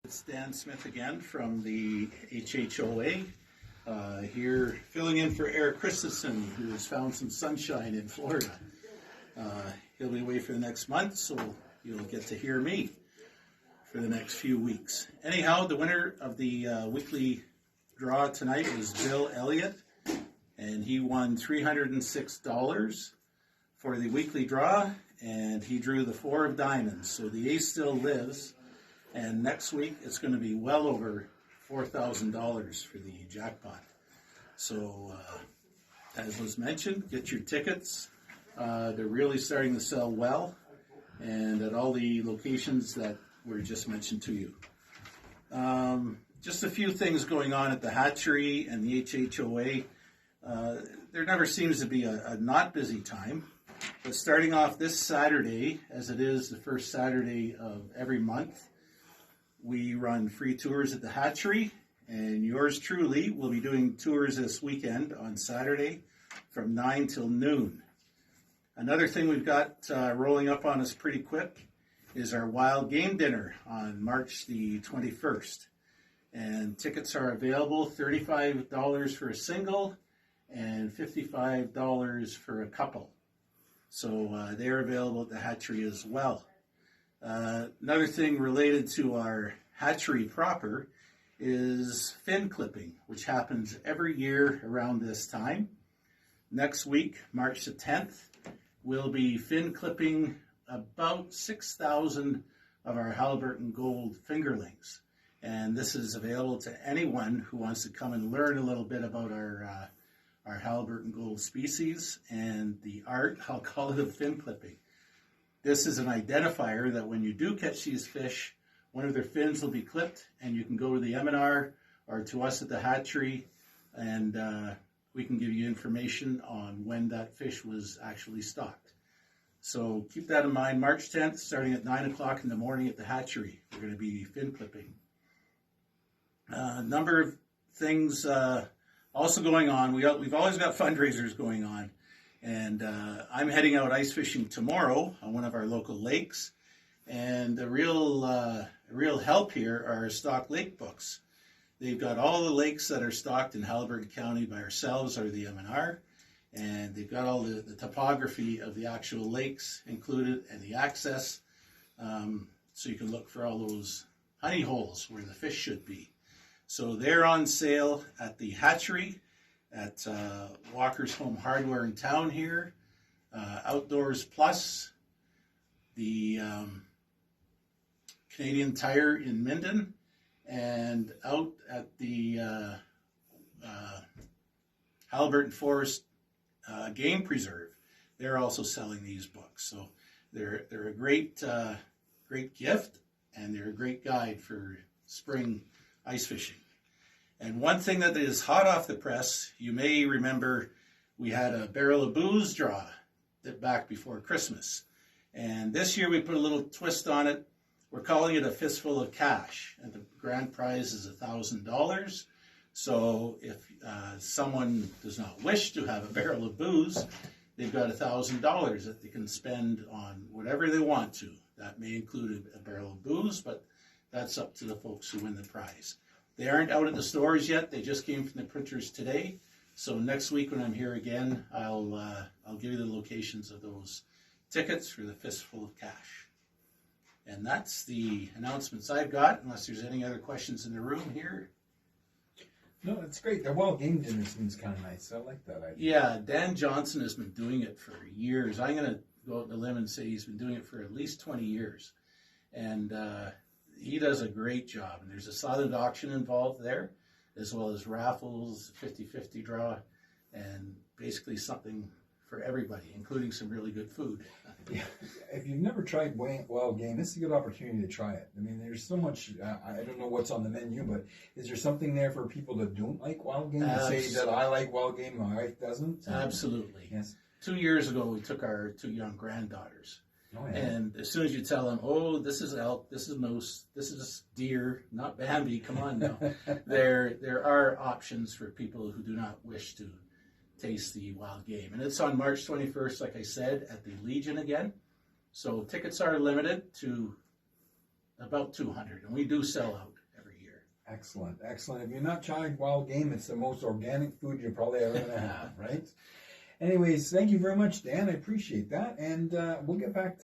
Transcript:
It's Dan Smith again from the HHOA, here filling in for Eric Christensen, who has found some sunshine in Florida. He'll be away for the next month, so you'll get to hear me for the next few weeks. Anyhow, the winner of the weekly draw tonight was Bill Elliott, and he won $306 for the weekly draw, and he drew the 4 of diamonds, so the ace still lives. And next week, it's going to be well over $4,000 for the jackpot. So, as was mentioned, get your tickets. They're really starting to sell well, and at all the locations that were just mentioned to you. Just a few things going on at the hatchery and the HHOA. There never seems to be a not busy time. But starting off this Saturday, as it is the first Saturday of every month, we run free tours at the hatchery, and yours truly will be doing tours this weekend on Saturday from 9 till noon. Another thing we've got rolling up on us pretty quick is our wild game dinner on March the 21st. And tickets are available, $35 for a single and $55 for a couple. So they're available at the hatchery as well. Another thing related to our hatchery proper is fin clipping, which happens every year around this time. Next week, March the 10th, we'll be fin clipping about 6,000 of our Halliburton Gold fingerlings. And this is available to anyone who wants to come and learn a little bit about our Halliburton Gold species and the art, I'll call it, of fin clipping. This is an identifier that when you do catch these fish, one of their fins will be clipped, and you can go to the M&R or to us at the hatchery, and we can give you information on when that fish was actually stocked. So keep that in mind. March 10th, starting at 9 o'clock in the morning at the hatchery, we're going to be fin clipping. A number of things also going on. We've always got fundraisers going on. And I'm heading out ice fishing tomorrow on one of our local lakes. And the real help here are stock lake books. They've got all the lakes that are stocked in Halliburton County by ourselves or the M&R. And they've got all the topography of the actual lakes included and the access. So you can look for all those honey holes where the fish should be. So they're on sale at the hatchery, at Walker's Home Hardware in town here, Outdoors Plus, the Canadian Tire in Minden, and out at the Halliburton Forest Game Preserve. They're also selling these books. So they're a great gift, and they're a great guide for spring ice fishing. And one thing that is hot off the press, you may remember we had a barrel of booze draw back before Christmas. And this year we put a little twist on it. We're calling it a fistful of cash. And the grand prize is $1,000. So if someone does not wish to have a barrel of booze, they've got $1,000 that they can spend on whatever they want to. That may include a barrel of booze, but that's up to the folks who win the prize. They aren't out at the stores yet. They just came from the printers today. So next week when I'm here again, I'll give you the locations of those tickets for the fistful of cash. And that's the announcements I've got, unless there's any other questions in the room here. No, that's great. The wild game dinner seems kind of nice. I like that idea. Yeah, Dan Johnson has been doing it for years. I'm going to go out on a limb and say he's been doing it for at least 20 years. And he does a great job, and there's a silent auction involved there, as well as raffles, 50-50 draw, and basically something for everybody, including some really good food. Yeah. If you've never tried wild game, this is a good opportunity to try it. I mean, there's so much, I don't know what's on the menu, but is there something there for people that don't like wild game to say that I like wild game, my wife doesn't? Absolutely. Yes. 2 years ago, we took our 2 young granddaughters. Oh, yeah. And as soon as you tell them, oh, this is elk, this is moose, this is deer, not Bambi, come on now. There are options for people who do not wish to taste the wild game. And it's on March 21st, like I said, at the Legion again. So tickets are limited to about 200, and we do sell out. Excellent, excellent. If you're not trying wild game, it's the most organic food you're probably ever going to have, right? Anyways, thank you very much, Dan. I appreciate that. And we'll get back to